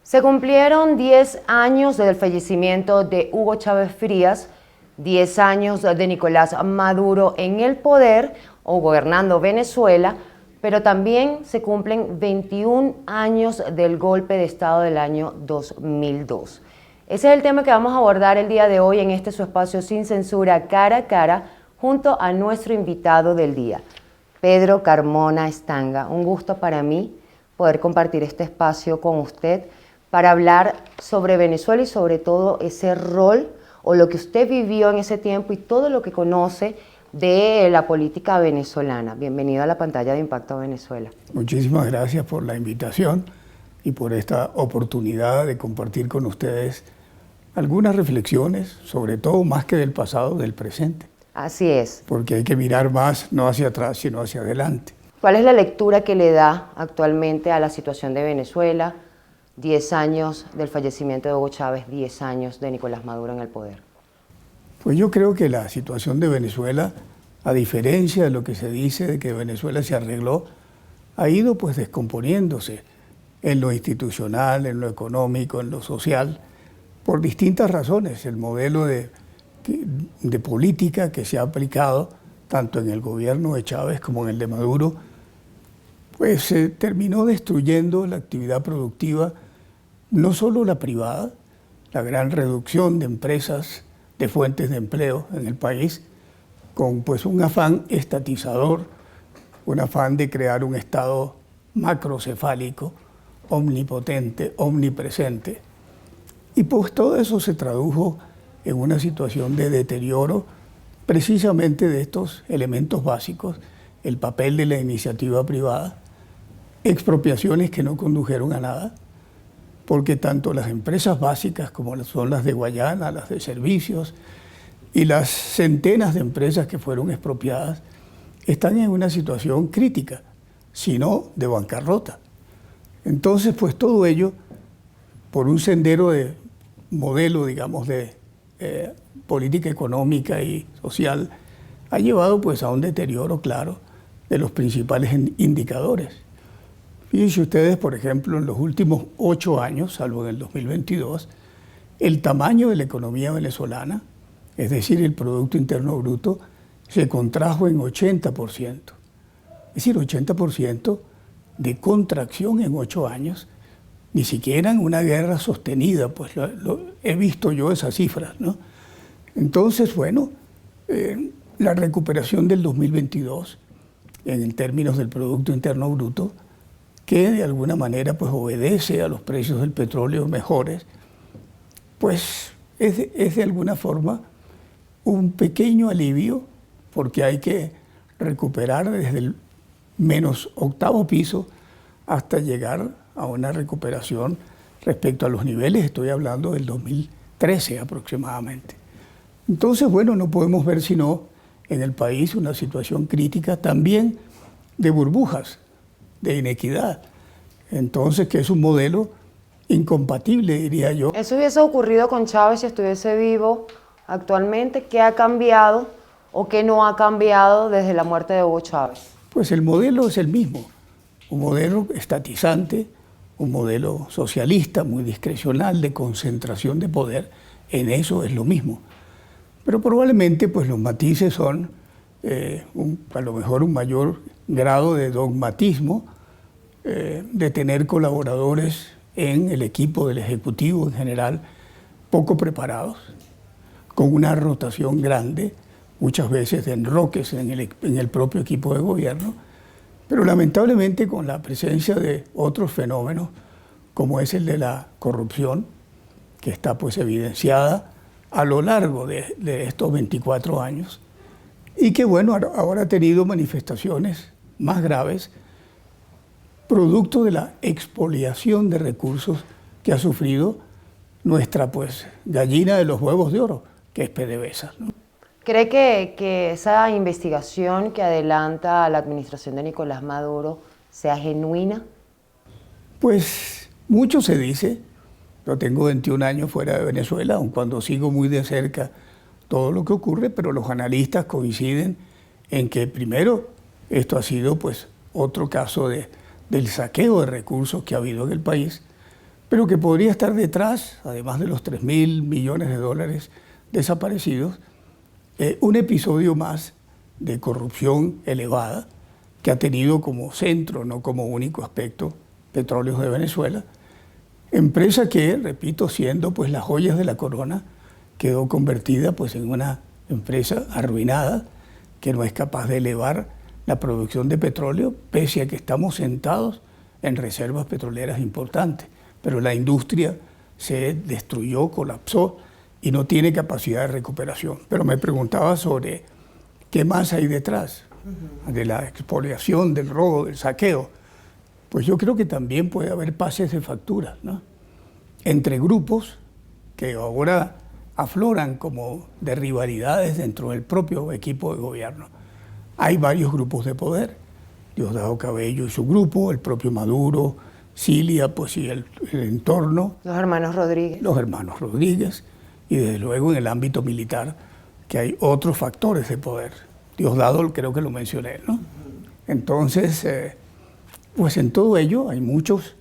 Se cumplieron 10 años del fallecimiento de Hugo Chávez Frías, 10 años de Nicolás Maduro en el poder o gobernando Venezuela, pero también se cumplen 21 años del golpe de Estado del año 2002. Ese es el tema que vamos a abordar el día de hoy en este su espacio Sin Censura, cara a cara, junto a nuestro invitado del día, Pedro Carmona Estanga. Un gusto para mí poder compartir este espacio con usted para hablar sobre Venezuela y sobre todo ese rol o lo que usted vivió en ese tiempo y todo lo que conoce de la política venezolana. Bienvenido a la pantalla de Impacto Venezuela. Muchísimas gracias por la invitación y por esta oportunidad de compartir con ustedes algunas reflexiones, sobre todo más que del pasado, del presente. Así es. Porque hay que mirar más, no hacia atrás, sino hacia adelante. ¿Cuál es la lectura que le da actualmente a la situación de Venezuela? 10 años del fallecimiento de Hugo Chávez, 10 años de Nicolás Maduro en el poder. Pues yo creo que la situación de Venezuela, a diferencia de lo que se dice de que Venezuela se arregló, ha ido pues descomponiéndose en lo institucional, en lo económico, en lo social, por distintas razones. El modelo de política que se ha aplicado, tanto en el gobierno de Chávez como en el de Maduro, pues se terminó destruyendo la actividad productiva, no solo la privada, la gran reducción de empresas, de fuentes de empleo en el país, con pues un afán estatizador, un afán de crear un Estado macrocefálico, omnipotente, omnipresente. Y pues todo eso se tradujo en una situación de deterioro precisamente de estos elementos básicos, el papel de la iniciativa privada, expropiaciones que no condujeron a nada, porque tanto las empresas básicas como son las de Guayana, las de servicios y las centenas de empresas que fueron expropiadas están en una situación crítica, si no de bancarrota. Entonces, pues todo ello, por un sendero de modelo, digamos, de política económica y social, ha llevado pues a un deterioro claro de los principales indicadores. Fíjense ustedes, por ejemplo, en los últimos 8 años, salvo en el 2022, el tamaño de la economía venezolana, es decir, el Producto Interno Bruto, se contrajo en 80%. Es decir, 80% de contracción en 8 años, ni siquiera en una guerra sostenida, pues he visto yo esas cifras, ¿no? Entonces, bueno, la recuperación del 2022, en términos del Producto Interno Bruto, que de alguna manera pues obedece a los precios del petróleo mejores, pues es de alguna forma un pequeño alivio, porque hay que recuperar desde el menos 8º piso hasta llegar a una recuperación respecto a los niveles, estoy hablando del 2013 aproximadamente. Entonces, bueno, no podemos ver sino en el país una situación crítica también de burbujas, de inequidad. Entonces, que es un modelo incompatible, diría yo. ¿Eso hubiese ocurrido con Chávez si estuviese vivo actualmente? ¿Qué ha cambiado o qué no ha cambiado desde la muerte de Hugo Chávez? Pues el modelo es el mismo, un modelo estatizante, un modelo socialista, muy discrecional, de concentración de poder. En eso es lo mismo. Pero probablemente pues los matices son a lo mejor un mayor grado de dogmatismo, de tener colaboradores en el equipo del Ejecutivo en general poco preparados, con una rotación grande, muchas veces de enroques en el propio equipo de gobierno, pero lamentablemente con la presencia de otros fenómenos, como es el de la corrupción, que está pues evidenciada a lo largo de estos 24 años, y que bueno, ahora ha tenido manifestaciones más graves, producto de la expoliación de recursos que ha sufrido nuestra pues gallina de los huevos de oro, que es PDVSA, ¿no? ¿Cree que esa investigación que adelanta la administración de Nicolás Maduro sea genuina? Pues mucho se dice. Yo tengo 21 años fuera de Venezuela, aun cuando sigo muy de cerca todo lo que ocurre, pero los analistas coinciden en que primero esto ha sido pues otro caso del saqueo de recursos que ha habido en el país, pero que podría estar detrás, además de los 3.000 millones de dólares desaparecidos, un episodio más de corrupción elevada que ha tenido como centro, no como único aspecto, Petróleos de Venezuela, empresa que, repito, siendo pues las joyas de la corona, quedó convertida pues en una empresa arruinada que no es capaz de elevar la producción de petróleo, pese a que estamos sentados en reservas petroleras importantes, pero la industria se destruyó, colapsó y no tiene capacidad de recuperación. Pero me preguntaba sobre qué más hay detrás de la expoliación, del robo, del saqueo. Pues yo creo que también puede haber pases de factura, ¿no?, entre grupos que ahora afloran como de rivalidades dentro del propio equipo de gobierno. Hay varios grupos de poder, Diosdado Cabello y su grupo, el propio Maduro, Cilia, pues y el entorno. Los hermanos Rodríguez. Los hermanos Rodríguez, y desde luego en el ámbito militar, que hay otros factores de poder. Diosdado creo que lo mencioné, ¿no? Entonces, pues en todo ello hay muchos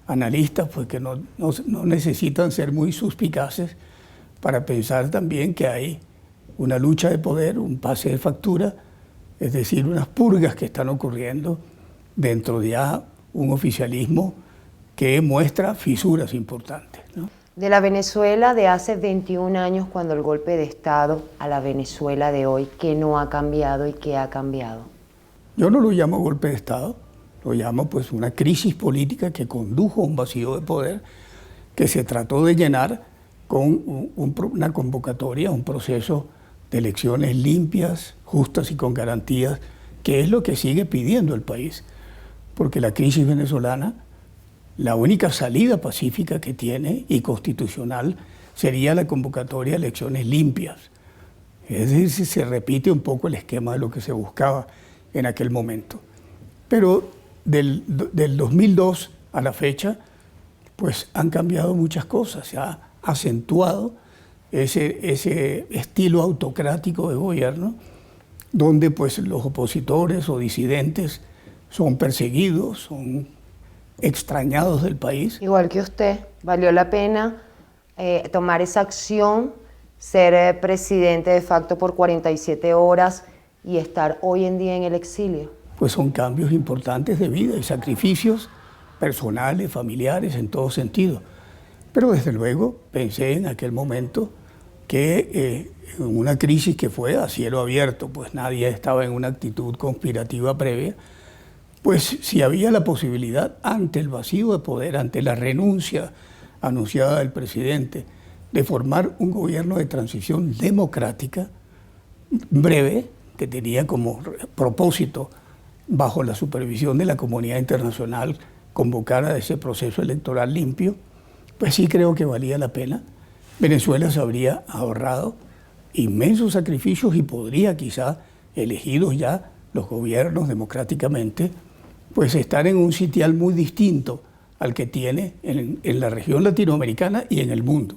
analistas pues, que no necesitan ser muy suspicaces para pensar también que hay una lucha de poder, un pase de factura, es decir, unas purgas que están ocurriendo dentro de ya un oficialismo que muestra fisuras importantes, ¿no? De la Venezuela de hace 21 años, cuando el golpe de Estado, a la Venezuela de hoy, ¿qué no ha cambiado y qué ha cambiado? Yo no lo llamo golpe de Estado, lo llamo pues una crisis política que condujo a un vacío de poder que se trató de llenar con una convocatoria, un proceso de elecciones limpias, justas y con garantías, que es lo que sigue pidiendo el país. Porque la crisis venezolana, la única salida pacífica que tiene y constitucional sería la convocatoria de elecciones limpias. Es decir, se repite un poco el esquema de lo que se buscaba en aquel momento. Pero del 2002 a la fecha, pues han cambiado muchas cosas, se ha acentuado ese estilo autocrático de gobierno, donde pues los opositores o disidentes son perseguidos, son extrañados del país. Igual que usted, ¿valió la pena tomar esa acción, ser presidente de facto por 47 horas y estar hoy en día en el exilio? Pues son cambios importantes de vida y sacrificios personales, familiares, en todo sentido. Pero desde luego pensé en aquel momento que en una crisis que fue a cielo abierto, pues nadie estaba en una actitud conspirativa previa, pues si había la posibilidad ante el vacío de poder, ante la renuncia anunciada del presidente, de formar un gobierno de transición democrática breve, que tenía como propósito, bajo la supervisión de la comunidad internacional, convocar a ese proceso electoral limpio, pues sí creo que valía la pena. Venezuela se habría ahorrado inmensos sacrificios y podría quizá, elegidos ya los gobiernos democráticamente, pues estar en un sitial muy distinto al que tiene en la región latinoamericana y en el mundo.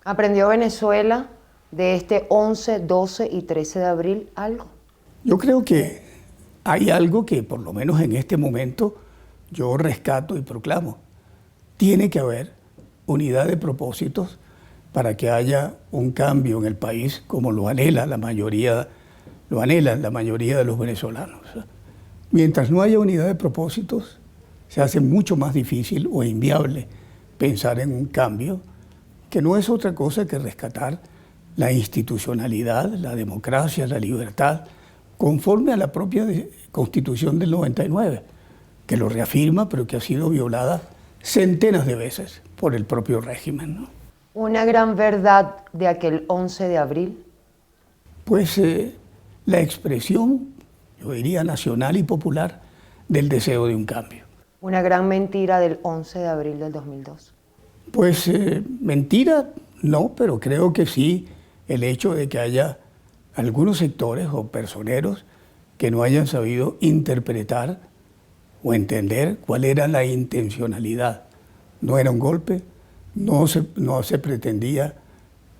¿Aprendió Venezuela de este 11, 12 y 13 de abril algo? Yo creo que hay algo que por lo menos en este momento yo rescato y proclamo. Tiene que haber unidad de propósitos para que haya un cambio en el país como lo anhelan la mayoría de los venezolanos. Mientras no haya unidad de propósitos, se hace mucho más difícil o inviable pensar en un cambio que no es otra cosa que rescatar la institucionalidad, la democracia, la libertad, conforme a la propia Constitución del 99, que lo reafirma, pero que ha sido violada centenas de veces por el propio régimen, ¿no? Una gran verdad de aquel 11 de abril. Pues la expresión, yo diría nacional y popular, del deseo de un cambio. Una gran mentira del 11 de abril del 2002. Pues mentira no, pero creo que sí el hecho de que haya algunos sectores o personeros que no hayan sabido interpretar o entender cuál era la intencionalidad. No era un golpe, no se pretendía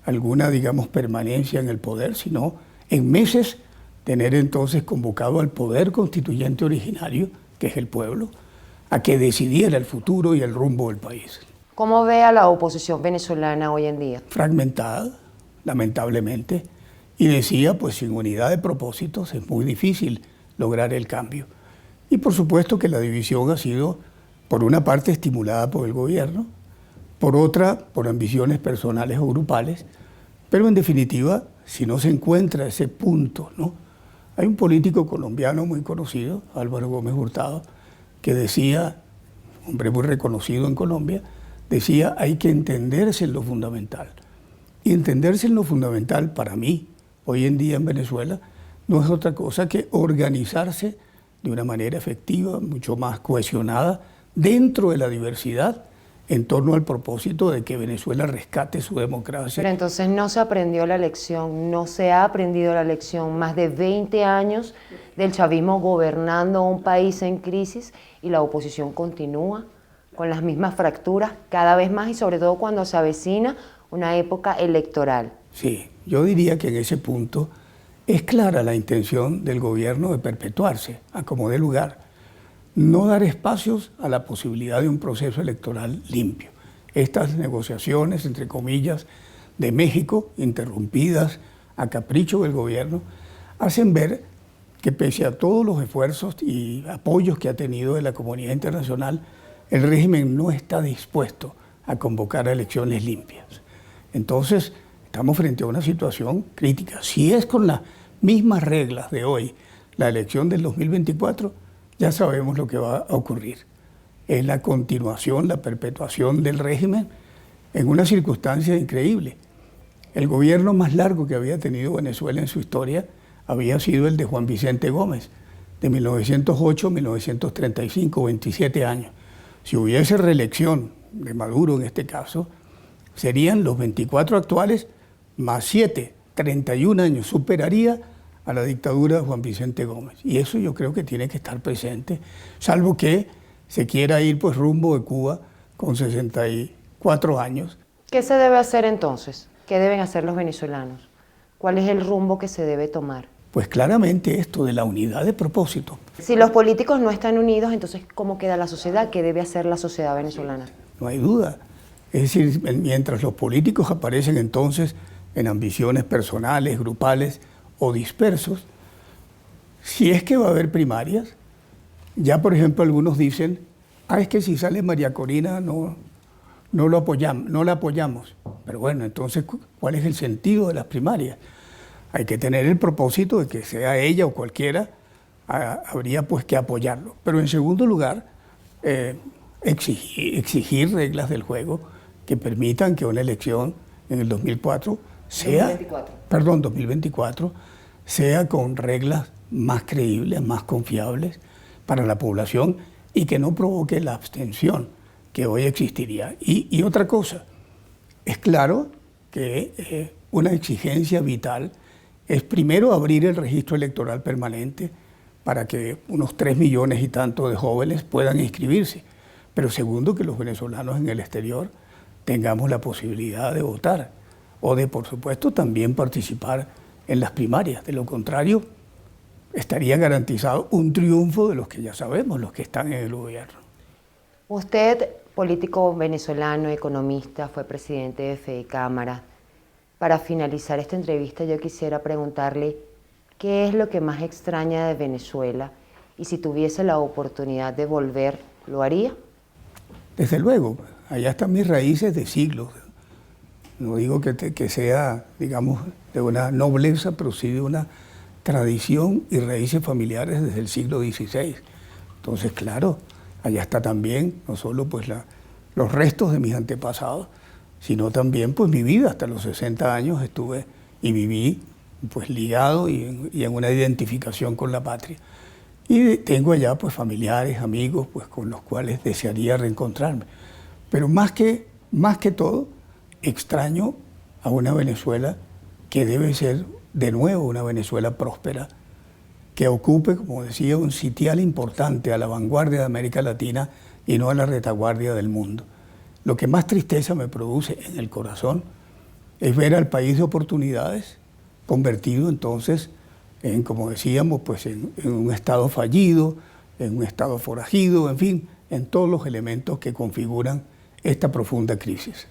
alguna, digamos, permanencia en el poder, sino en meses tener entonces convocado al poder constituyente originario, que es el pueblo, a que decidiera el futuro y el rumbo del país. ¿Cómo ve a la oposición venezolana hoy en día? Fragmentada, lamentablemente, y decía, pues sin unidad de propósitos es muy difícil lograr el cambio. Y por supuesto que la división ha sido, por una parte, estimulada por el gobierno, por otra, por ambiciones personales o grupales, pero en definitiva, si no se encuentra ese punto, ¿no? Hay un político colombiano muy conocido, Álvaro Gómez Hurtado, que decía, hombre muy reconocido en Colombia, decía, hay que entenderse en lo fundamental. Y entenderse en lo fundamental, para mí, hoy en día en Venezuela, no es otra cosa que organizarse de una manera efectiva, mucho más cohesionada, dentro de la diversidad, en torno al propósito de que Venezuela rescate su democracia. Pero entonces no se aprendió la lección, no se ha aprendido la lección. Más de 20 años del chavismo gobernando un país en crisis y la oposición continúa con las mismas fracturas cada vez más y sobre todo cuando se avecina una época electoral. Sí, yo diría que en ese punto es clara la intención del gobierno de perpetuarse a como dé lugar, no dar espacios a la posibilidad de un proceso electoral limpio. Estas negociaciones, entre comillas, de México, interrumpidas a capricho del gobierno, hacen ver que pese a todos los esfuerzos y apoyos que ha tenido de la comunidad internacional, el régimen no está dispuesto a convocar a elecciones limpias. Entonces, estamos frente a una situación crítica. Si es con las mismas reglas de hoy la elección del 2024, ya sabemos lo que va a ocurrir. Es la continuación, la perpetuación del régimen en una circunstancia increíble. El gobierno más largo que había tenido Venezuela en su historia había sido el de Juan Vicente Gómez, de 1908 a 1935, 27 años. Si hubiese reelección de Maduro en este caso, serían los 24 actuales más 7, 31 años, superaría a la dictadura de Juan Vicente Gómez. Y eso yo creo que tiene que estar presente, salvo que se quiera ir pues rumbo de Cuba con 64 años. ¿Qué se debe hacer entonces? ¿Qué deben hacer los venezolanos? ¿Cuál es el rumbo que se debe tomar? Pues claramente esto de la unidad de propósito. Si los políticos no están unidos, entonces ¿cómo queda la sociedad? ¿Qué debe hacer la sociedad venezolana? No hay duda. Es decir, mientras los políticos aparecen entonces en ambiciones personales, grupales o dispersos, si es que va a haber primarias, ya por ejemplo algunos dicen, es que si sale María Corina no la apoyamos. Pero bueno, entonces, ¿cuál es el sentido de las primarias? Hay que tener el propósito de que sea ella o cualquiera, habría pues que apoyarlo. Pero en segundo lugar, exigir reglas del juego que permitan que una elección en el 2024 sea con reglas más creíbles, más confiables para la población y que no provoque la abstención que hoy existiría. Y otra cosa, es claro que una exigencia vital es primero abrir el registro electoral permanente para que unos 3 millones y tanto de jóvenes puedan inscribirse, pero segundo, que los venezolanos en el exterior tengamos la posibilidad de votar o de, por supuesto, también participar en las primarias. De lo contrario, estaría garantizado un triunfo de los que ya sabemos, los que están en el gobierno. Usted, político venezolano, economista, fue presidente de FEDECámara. Para finalizar esta entrevista, yo quisiera preguntarle qué es lo que más extraña de Venezuela y si tuviese la oportunidad de volver, ¿lo haría? Desde luego, allá están mis raíces de siglos. No digo que sea, digamos, de una nobleza, pero sí de una tradición y raíces familiares desde el siglo XVI. Entonces, claro, allá está también, no solo pues los restos de mis antepasados, sino también pues mi vida. Hasta los 60 años estuve y viví pues ligado y en una identificación con la patria. Y tengo allá pues familiares, amigos pues con los cuales desearía reencontrarme. Pero más que todo, extraño a una Venezuela que debe ser de nuevo una Venezuela próspera, que ocupe, como decía, un sitial importante a la vanguardia de América Latina y no a la retaguardia del mundo. Lo que más tristeza me produce en el corazón es ver al país de oportunidades convertido entonces en, como decíamos, pues en un estado fallido, en un estado forajido, en fin, en todos los elementos que configuran esta profunda crisis.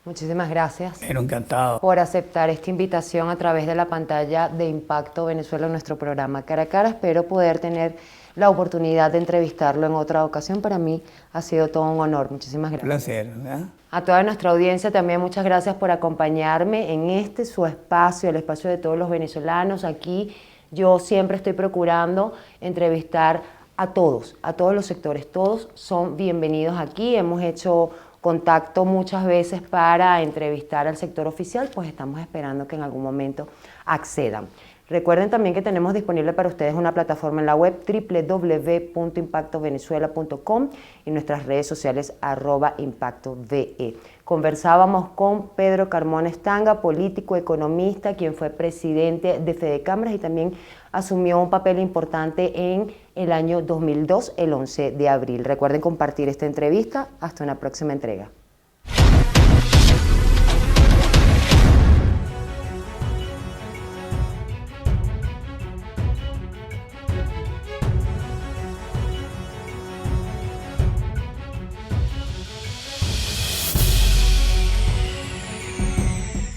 Muchísimas gracias. Pero encantado. Por aceptar esta invitación a través de la pantalla de Impacto Venezuela en nuestro programa Cara a Cara. Espero poder tener la oportunidad de entrevistarlo en otra ocasión. Para mí ha sido todo un honor. Muchísimas gracias. Un placer, ¿verdad? A toda nuestra audiencia también muchas gracias por acompañarme en este su espacio, el espacio de todos los venezolanos. Aquí yo siempre estoy procurando entrevistar a todos los sectores. Todos son bienvenidos aquí. Hemos hecho contacto muchas veces para entrevistar al sector oficial, pues estamos esperando que en algún momento accedan. Recuerden también que tenemos disponible para ustedes una plataforma en la web www.impactovenezuela.com y nuestras redes sociales @ImpactoVE. Conversábamos con Pedro Carmona Estanga, político, economista, quien fue presidente de Fedecámaras y también asumió un papel importante en el año 2002, el 11 de abril. Recuerden compartir esta entrevista. Hasta una próxima entrega.